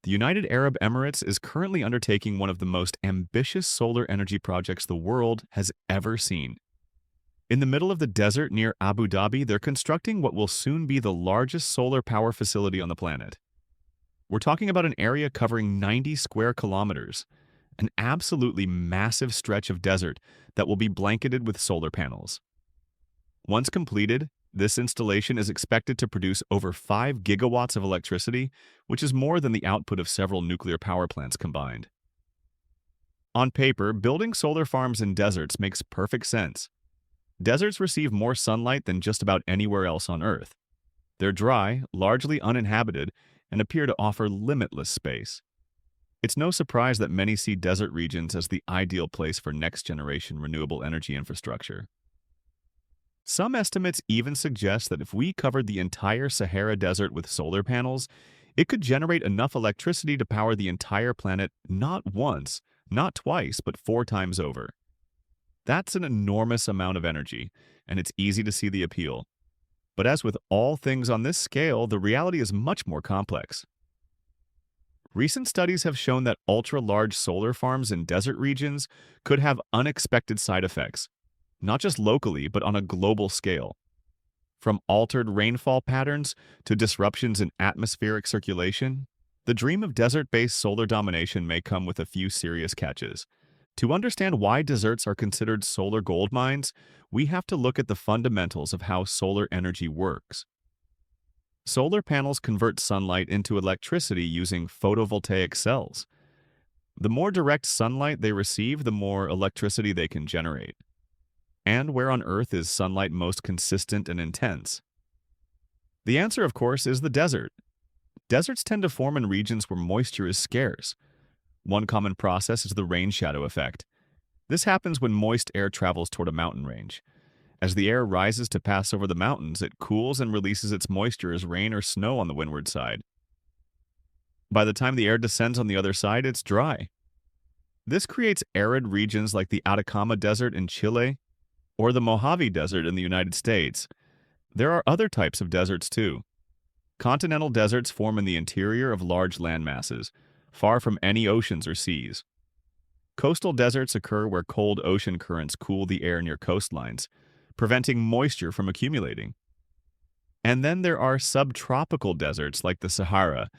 The United Arab Emirates is currently undertaking one of the most ambitious solar energy projects the world has ever seen. In the middle of the desert near Abu Dhabi, they're constructing what will soon be the largest solar power facility on the planet. We're talking about an area covering 90 square kilometers, an absolutely massive stretch of desert that will be blanketed with solar panels. Once completed, this installation is expected to produce over 5 gigawatts of electricity, which is more than the output of several nuclear power plants combined. On paper, building solar farms in deserts makes perfect sense. Deserts receive more sunlight than just about anywhere else on Earth. They're dry, largely uninhabited, and appear to offer limitless space. It's no surprise that many see desert regions as the ideal place for next-generation renewable energy infrastructure. Some estimates even suggest that if we covered the entire Sahara Desert with solar panels, it could generate enough electricity to power the entire planet not once, not twice, but 4 times over. That's an enormous amount of energy, and it's easy to see the appeal. But as with all things on this scale, the reality is much more complex. Recent studies have shown that ultra-large solar farms in desert regions could have unexpected side effects, not just locally, but on a global scale. From altered rainfall patterns to disruptions in atmospheric circulation, the dream of desert-based solar domination may come with a few serious catches. To understand why deserts are considered solar gold mines, we have to look at the fundamentals of how solar energy works. Solar panels convert sunlight into electricity using photovoltaic cells. The more direct sunlight they receive, the more electricity they can generate. And where on Earth is sunlight most consistent and intense? The answer, of course, is the desert. Deserts tend to form in regions where moisture is scarce. One common process is the rain shadow effect. This happens when moist air travels toward a mountain range. As the air rises to pass over the mountains, it cools and releases its moisture as rain or snow on the windward side. By the time the air descends on the other side, it's dry. This creates arid regions like the Atacama Desert in Chile or the Mojave Desert in the United States. There are other types of deserts too. Continental deserts form in the interior of large landmasses, far from any oceans or seas. Coastal deserts occur where cold ocean currents cool the air near coastlines, preventing moisture from accumulating. And then there are subtropical deserts like the Sahara,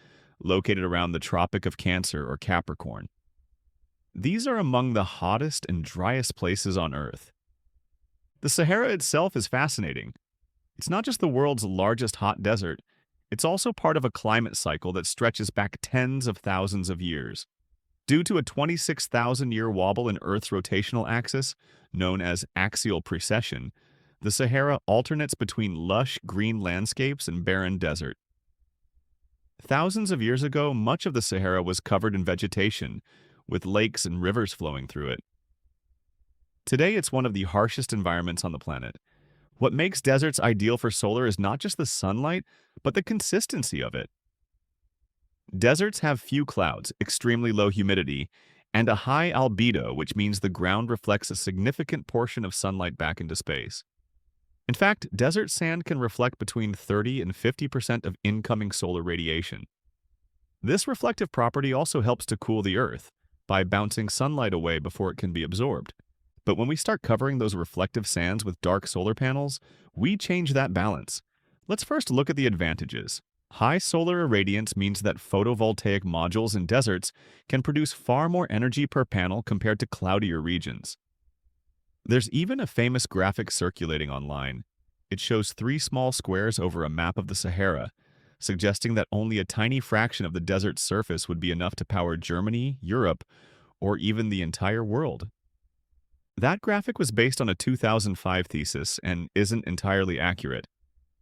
located around the Tropic of Cancer or Capricorn. These are among the hottest and driest places on Earth. The Sahara itself is fascinating. It's not just the world's largest hot desert, it's also part of a climate cycle that stretches back tens of thousands of years. Due to a 26,000-year wobble in Earth's rotational axis, known as axial precession, the Sahara alternates between lush green landscapes and barren desert. Thousands of years ago, much of the Sahara was covered in vegetation, with lakes and rivers flowing through it. Today, it's one of the harshest environments on the planet. What makes deserts ideal for solar is not just the sunlight, but the consistency of it. Deserts have few clouds, extremely low humidity, and a high albedo, which means the ground reflects a significant portion of sunlight back into space. In fact, desert sand can reflect between 30 and 50% of incoming solar radiation. This reflective property also helps to cool the Earth by bouncing sunlight away before it can be absorbed. But when we start covering those reflective sands with dark solar panels, we change that balance. Let's first look at the advantages. High solar irradiance means that photovoltaic modules in deserts can produce far more energy per panel compared to cloudier regions. There's even a famous graphic circulating online. It shows 3 small squares over a map of the Sahara, suggesting that only a tiny fraction of the desert's surface would be enough to power Germany, Europe, or even the entire world. That graphic was based on a 2005 thesis and isn't entirely accurate,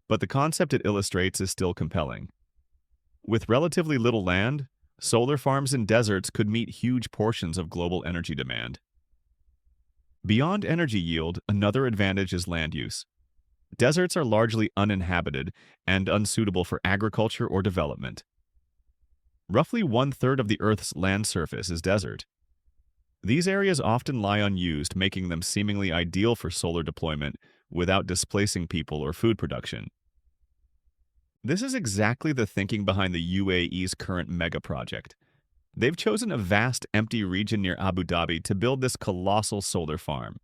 but the concept it illustrates is still compelling. With relatively little land, solar farms in deserts could meet huge portions of global energy demand. Beyond energy yield, another advantage is land use. Deserts are largely uninhabited and unsuitable for agriculture or development. Roughly 1/3 of the Earth's land surface is desert. These areas often lie unused, making them seemingly ideal for solar deployment without displacing people or food production. This is exactly the thinking behind the UAE's current mega project. They've chosen a vast empty region near Abu Dhabi to build this colossal solar farm.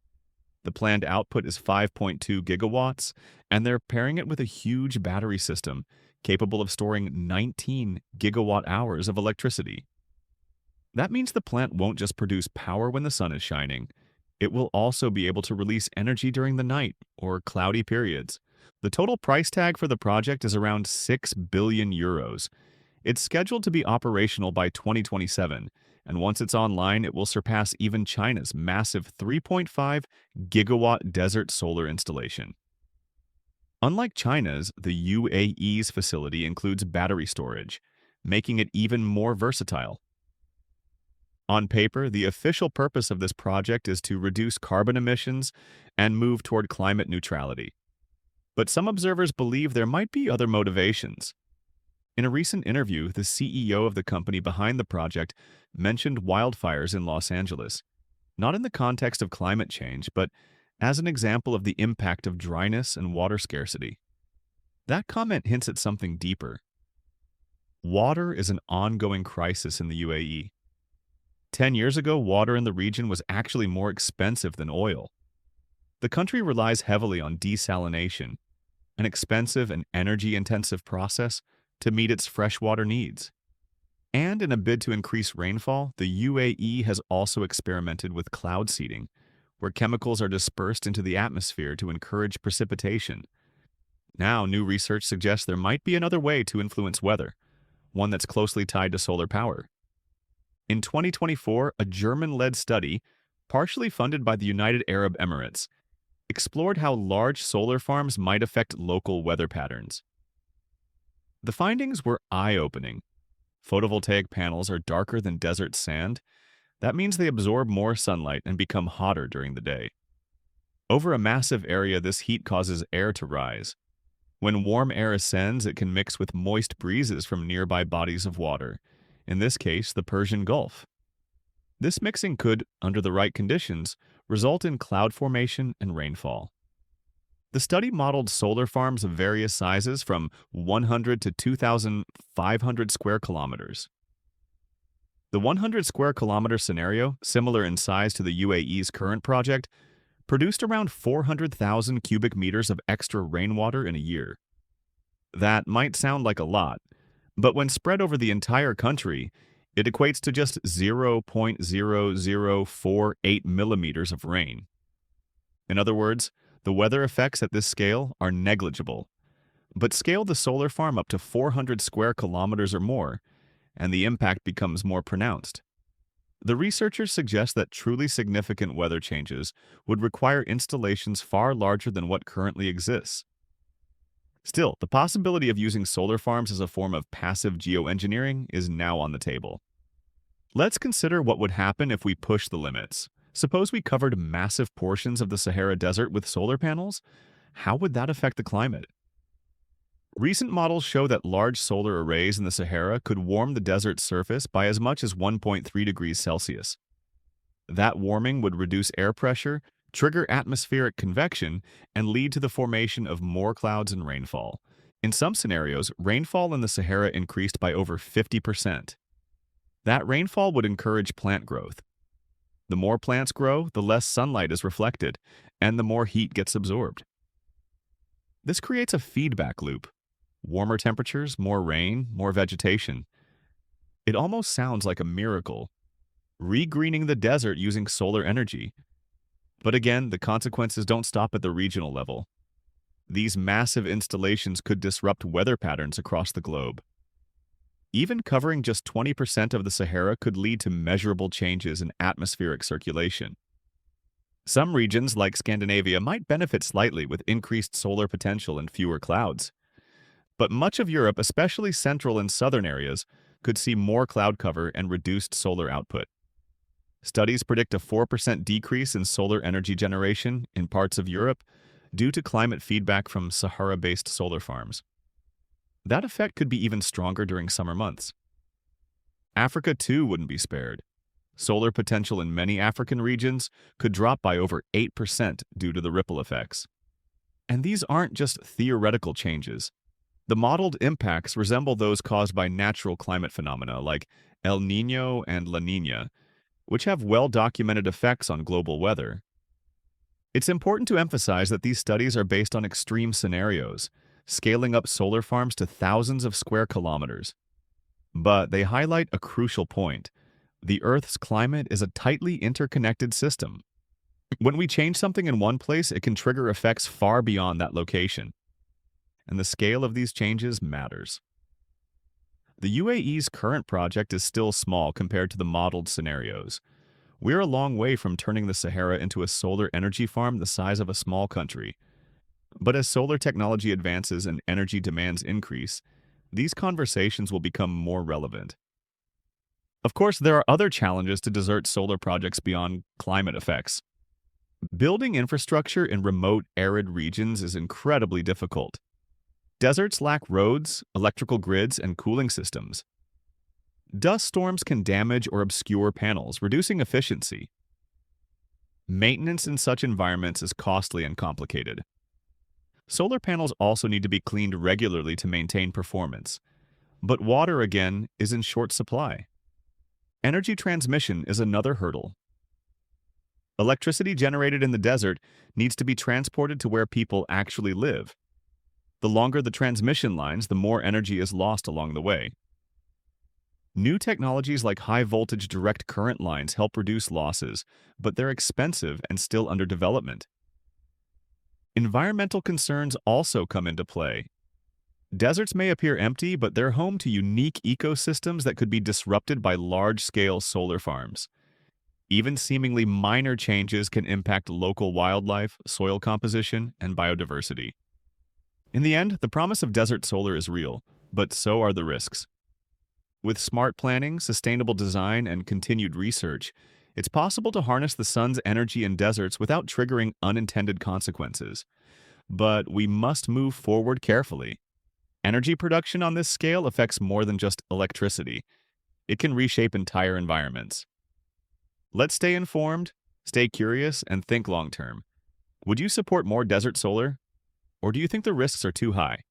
The planned output is 5.2 gigawatts, and they're pairing it with a huge battery system capable of storing 19 gigawatt hours of electricity. That means the plant won't just produce power when the sun is shining. It will also be able to release energy during the night or cloudy periods. The total price tag for the project is around 6 billion euros. It's scheduled to be operational by 2027, and once it's online, it will surpass even China's massive 3.5 gigawatt desert solar installation. Unlike China's, the UAE's facility includes battery storage, making it even more versatile. On paper, the official purpose of this project is to reduce carbon emissions and move toward climate neutrality. But some observers believe there might be other motivations. In a recent interview, the CEO of the company behind the project mentioned wildfires in Los Angeles, not in the context of climate change, but as an example of the impact of dryness and water scarcity. That comment hints at something deeper. Water is an ongoing crisis in the UAE. 10 years ago, water in the region was actually more expensive than oil. The country relies heavily on desalination, an expensive and energy-intensive process to meet its freshwater needs. And in a bid to increase rainfall, the UAE has also experimented with cloud seeding, where chemicals are dispersed into the atmosphere to encourage precipitation. Now, new research suggests there might be another way to influence weather, one that's closely tied to solar power. In 2024, a German-led study, partially funded by the United Arab Emirates, explored how large solar farms might affect local weather patterns. The findings were eye-opening. Photovoltaic panels are darker than desert sand. That means they absorb more sunlight and become hotter during the day. Over a massive area, this heat causes air to rise. When warm air ascends, it can mix with moist breezes from nearby bodies of water, in this case, the Persian Gulf. This mixing could, under the right conditions, result in cloud formation and rainfall. The study modeled solar farms of various sizes from 100 to 2,500 square kilometers. The 100 square kilometer scenario, similar in size to the UAE's current project, produced around 400,000 cubic meters of extra rainwater in a year. That might sound like a lot, but when spread over the entire country, it equates to just 0.0048 millimeters of rain. In other words, the weather effects at this scale are negligible. But scale the solar farm up to 400 square kilometers or more, and the impact becomes more pronounced. The researchers suggest that truly significant weather changes would require installations far larger than what currently exists. Still, the possibility of using solar farms as a form of passive geoengineering is now on the table. Let's consider what would happen if we push the limits. Suppose we covered massive portions of the Sahara Desert with solar panels? How would that affect the climate? Recent models show that large solar arrays in the Sahara could warm the desert's surface by as much as 1.3 degrees Celsius. That warming would reduce air pressure, trigger atmospheric convection, and lead to the formation of more clouds and rainfall. In some scenarios, rainfall in the Sahara increased by over 50%. That rainfall would encourage plant growth. The more plants grow, the less sunlight is reflected, and the more heat gets absorbed. This creates a feedback loop. Warmer temperatures, more rain, more vegetation. It almost sounds like a miracle. Regreening the desert using solar energy. But again, the consequences don't stop at the regional level. These massive installations could disrupt weather patterns across the globe. Even covering just 20% of the Sahara could lead to measurable changes in atmospheric circulation. Some regions, like Scandinavia, might benefit slightly with increased solar potential and fewer clouds. But much of Europe, especially central and southern areas, could see more cloud cover and reduced solar output. Studies predict a 4% decrease in solar energy generation in parts of Europe due to climate feedback from Sahara-based solar farms. That effect could be even stronger during summer months. Africa, too, wouldn't be spared. Solar potential in many African regions could drop by over 8% due to the ripple effects. And these aren't just theoretical changes. The modeled impacts resemble those caused by natural climate phenomena like El Niño and La Niña, which have well-documented effects on global weather. It's important to emphasize that these studies are based on extreme scenarios, scaling up solar farms to thousands of square kilometers. But they highlight a crucial point. The Earth's climate is a tightly interconnected system. When we change something in one place, it can trigger effects far beyond that location. And the scale of these changes matters. The UAE's current project is still small compared to the modeled scenarios. We're a long way from turning the Sahara into a solar energy farm the size of a small country. But as solar technology advances and energy demands increase, these conversations will become more relevant. Of course, there are other challenges to desert solar projects beyond climate effects. Building infrastructure in remote, arid regions is incredibly difficult. Deserts lack roads, electrical grids, and cooling systems. Dust storms can damage or obscure panels, reducing efficiency. Maintenance in such environments is costly and complicated. Solar panels also need to be cleaned regularly to maintain performance. But water, again, is in short supply. Energy transmission is another hurdle. Electricity generated in the desert needs to be transported to where people actually live. The longer the transmission lines, the more energy is lost along the way. New technologies like high-voltage direct current lines help reduce losses, but they're expensive and still under development. Environmental concerns also come into play. Deserts may appear empty, but they're home to unique ecosystems that could be disrupted by large-scale solar farms. Even seemingly minor changes can impact local wildlife, soil composition, and biodiversity. In the end, the promise of desert solar is real, but so are the risks. With smart planning, sustainable design, and continued research, it's possible to harness the sun's energy in deserts without triggering unintended consequences. But we must move forward carefully. Energy production on this scale affects more than just electricity. It can reshape entire environments. Let's stay informed, stay curious, and think long-term. Would you support more desert solar? Or do you think the risks are too high?